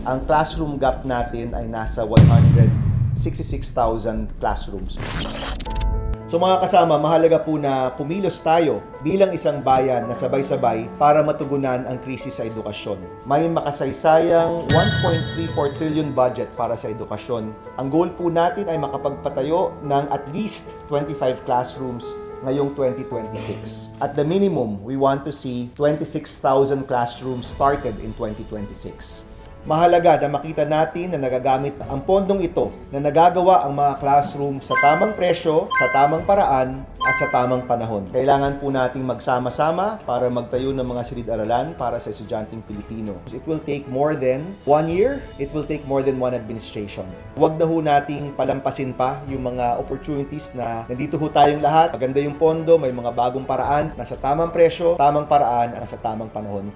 ang classroom gap natin ay nasa 166,000 classrooms. So mga kasama, mahalaga po na kumilos tayo bilang isang bayan na sabay-sabay para matugunan ang krisis sa edukasyon. May makasaysayang 1.34 trillion budget para sa edukasyon. Ang goal po natin ay makapagpatayo ng at least 25 classrooms ngayong 2026. At the minimum, we want to see 26,000 classrooms started in 2026. Mahalaga na makita natin na nagagamit ang pondong ito na nagagawa ang mga classroom sa tamang presyo, sa tamang paraan, at sa tamang panahon. Kailangan po nating magsama-sama para magtayo ng mga silid-aralan para sa estudyanteng Pilipino. It will take more than 1 year, it will take more than one administration. Huwag na ho nating palampasin pa yung mga opportunities na nandito ho tayong lahat. Maganda yung pondo, may mga bagong paraan, nasa tamang presyo, tamang paraan, at nasa tamang panahon.